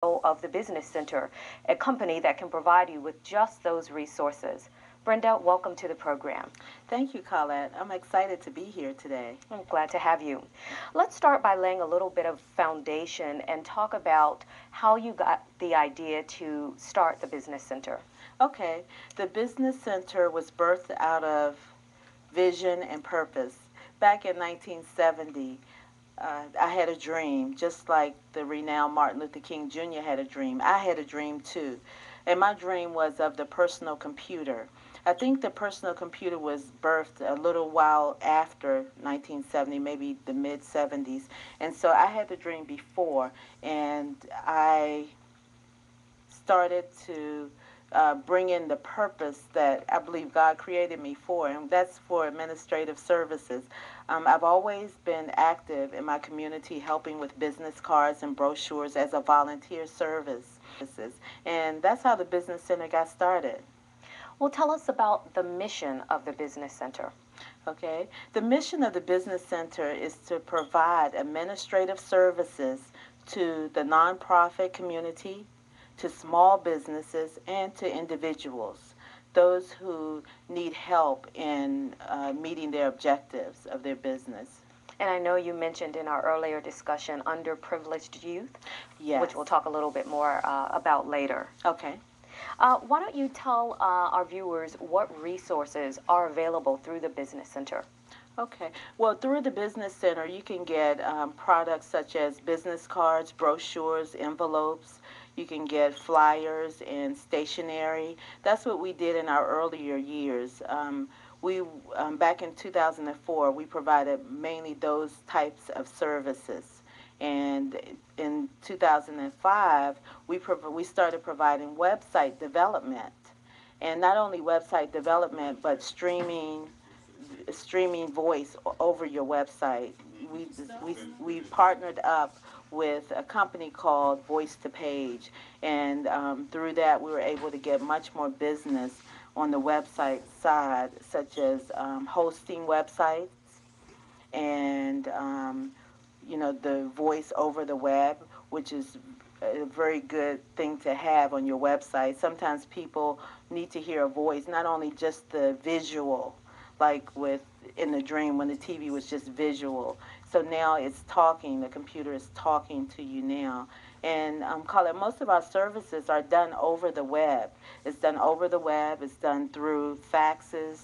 of the Business Center, a company that can provide you with just those resources. Brenda, welcome to the program. Thank you, Colette. I'm excited to be here today. I'm glad to have you. Let's start by laying a little bit of foundation and talk about how you got the idea to start the Business Center. Okay, the Business Center was birthed out of vision and purpose. Back in 1970, I had a dream, just like the renowned Martin Luther King Jr. had a dream. I had a dream too. And my dream was of the personal computer. I think the personal computer was birthed a little while after 1970, maybe the mid 70s. And so I had the dream before, and I started to bring in the purpose that I believe God created me for, and that's for administrative services. I've always been active in my community helping with business cards and brochures as a volunteer service. And that's how the Business Center got started. Well, tell us about the mission of the Business Center. Okay. The mission of the Business Center is to provide administrative services to the nonprofit community, to small businesses, and to individuals, those who need help in meeting their objectives of their business. And I know you mentioned in our earlier discussion underprivileged youth, Yes. which we'll talk a little bit more about later. Okay. Why don't you tell our viewers what resources are available through the Business Center? Okay. Well, through the Business Center, you can get products such as business cards, brochures, envelopes. You can get flyers and stationery. That's what we did in our earlier years. Back in 2004, we provided mainly those types of services. And in 2005, we started providing website development. And not only website development, but streaming voice over your website. We partnered up with a company called Voice to Page, and through that we were able to get much more business on the website side, such as hosting websites and the voice over the web, which is a very good thing to have on your website. Sometimes people need to hear a voice, not only just the visual, like with in the dream when the TV was just visual. So now it's talking, the computer is talking to you now. And Colin, most of our services are done over the web. It's done over the web, it's done through faxes,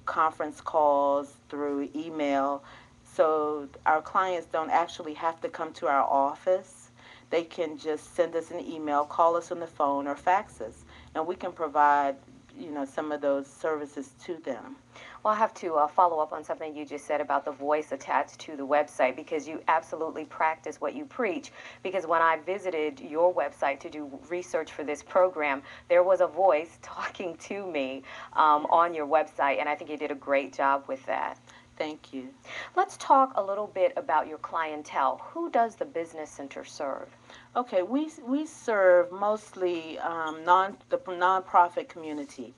conference calls, through email. So our clients don't actually have to come to our office. They can just send us an email, call us on the phone, or fax us, and we can provide some of those services to them. Well, I have to follow up on something you just said about the voice attached to the website, because you absolutely practice what you preach. Because when I visited your website to do research for this program, there was a voice talking to me on your website, and I think you did a great job with that. Thank you. Let's talk a little bit about your clientele. Who does the Business Center serve? Okay, we serve mostly the nonprofit community,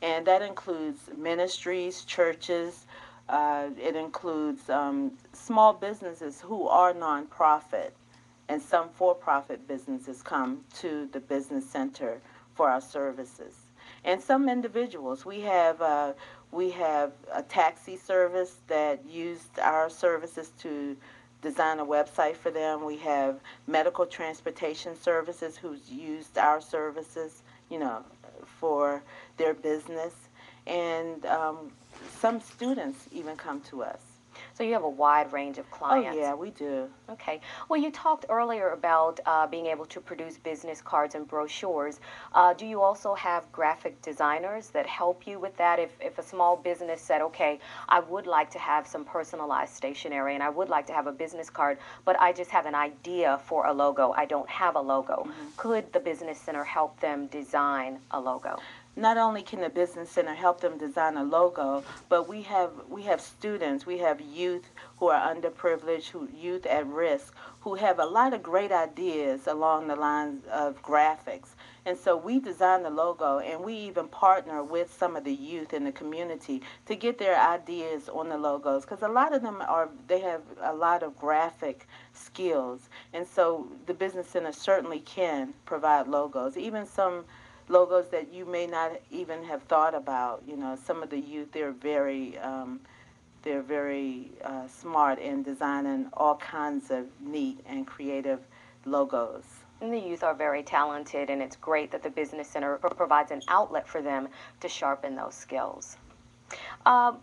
and that includes ministries, churches. It includes small businesses who are nonprofit, and some for-profit businesses come to the Business Center for our services. And some individuals. We have a taxi service that used our services to design a website for them. We have medical transportation services who's used our services, for their business. And some students even come to us. So you have a wide range of clients. Oh, yeah, we do. Okay. Well, you talked earlier about being able to produce business cards and brochures. Do you also have graphic designers that help you with that? If a small business said, okay, I would like to have some personalized stationery and I would like to have a business card, but I just have an idea for a logo. I don't have a logo. Mm-hmm. Could the Business Center help them design a logo? not only can the business center help them design a logo, but we have students, we have youth who are underprivileged, who youth at risk, who have a lot of great ideas along the lines of graphics. And so we design the logo, and we even partner with some of the youth in the community to get their ideas on the logos, because a lot of them they have a lot of graphic skills. And so the business center certainly can provide logos, even some logos that you may not even have thought about. You know, some of the youth, they're very smart in designing all kinds of neat and creative logos. And the youth are very talented, and it's great that the Business Center provides an outlet for them to sharpen those skills. Um,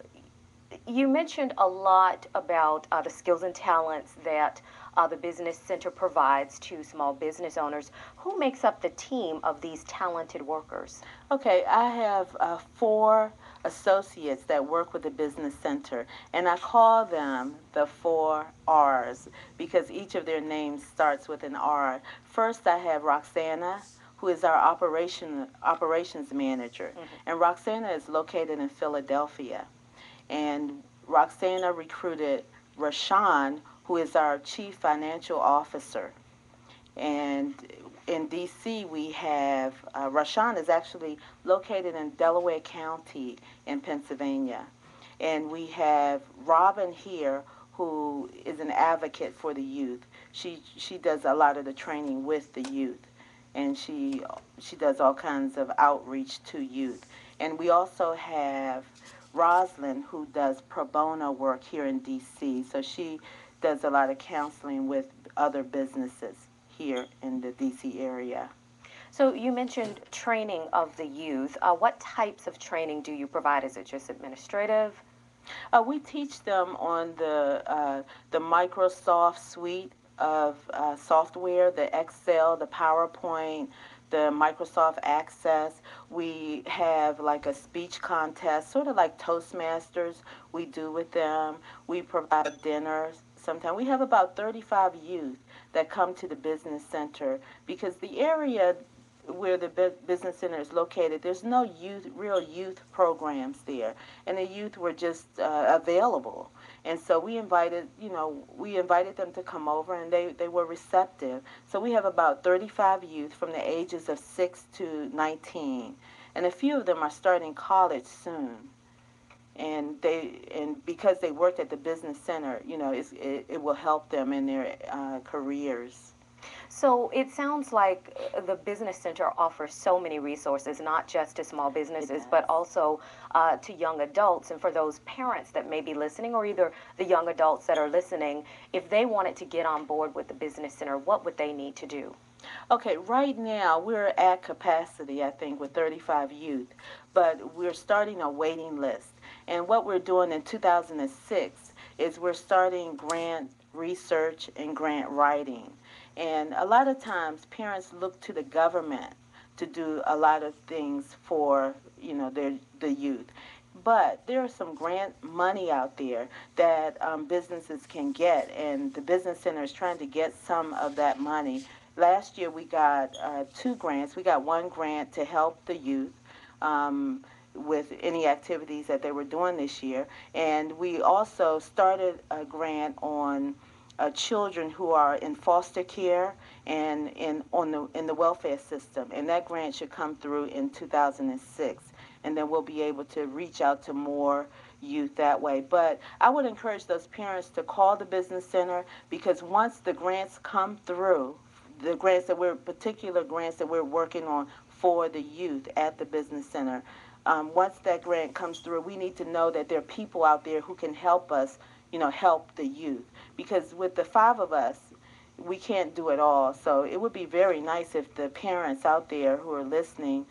you mentioned a lot about the skills and talents that the Business Center provides to small business owners. Who makes up the team of these talented workers? Okay, I have four associates that work with the Business Center, and I call them the four R's because each of their names starts with an R. First, I have Roxana, who is our operations manager, and Roxana is located in Philadelphia. And Roxana recruited Rashawn, who is our chief financial officer. And in D.C., we have Rashawn is actually located in Delaware County in Pennsylvania. And we have Robin here, who is an advocate for the youth. She does a lot of the training with the youth, and she does all kinds of outreach to youth. And we also have Roslyn, who does pro bono work here in D.C. So she does a lot of counseling with other businesses here in the D.C. area. So you mentioned training of the youth. What types of training do you provide? Is it just administrative? We teach them on the Microsoft suite of software, the Excel, the PowerPoint, the Microsoft Access. We have like a speech contest, sort of like Toastmasters we do with them. We provide dinners. Sometimes we have about 35 youth that come to the business center because the area where the business center is located, there's no real youth programs there, and the youth were just available. And so we invited them to come over, and they were receptive. So we have about 35 youth from the ages of 6 to 19, and a few of them are starting college soon. And because they worked at the business center, it will help them in their careers. So it sounds like the Business Center offers so many resources, not just to small businesses, but also to young adults. And for those parents that may be listening, or either the young adults that are listening, if they wanted to get on board with the Business Center, what would they need to do? Okay, right now we're at capacity, I think, with 35 youth, but we're starting a waiting list. And what we're doing in 2006 is we're starting grant research and grant writing. And a lot of times parents look to the government to do a lot of things for, the youth. But there is some grant money out there that businesses can get, and the Business Center is trying to get some of that money. Last year we got two grants. We got one grant to help the youth with any activities that they were doing this year, and we also started a grant on children who are in foster care and in the welfare system, and that grant should come through in 2006, and then we'll be able to reach out to more youth that way. But I would encourage those parents to call the Business Center, because once the grants come through, particular grants that we're working on for the youth at the Business Center, once that grant comes through, we need to know that there are people out there who can help us, help the youth. Because with the five of us, we can't do it all. So it would be very nice if the parents out there who are listening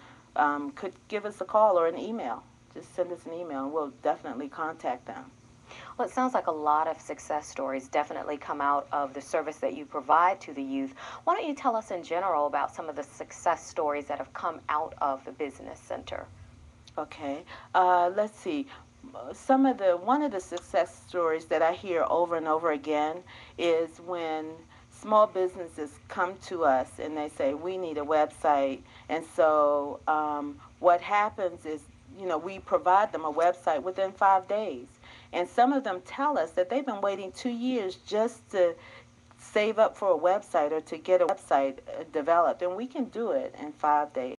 could give us a call or an email. Just send us an email, and we'll definitely contact them. Well, it sounds like a lot of success stories definitely come out of the service that you provide to the youth. Why don't you tell us in general about some of the success stories that have come out of the Business Center? Okay, let's see. One of the success stories that I hear over and over again is when small businesses come to us and they say, we need a website. And so what happens is, we provide them a website within 5 days. And some of them tell us that they've been waiting 2 years just to save up for a website or to get a website developed. And we can do it in 5 days.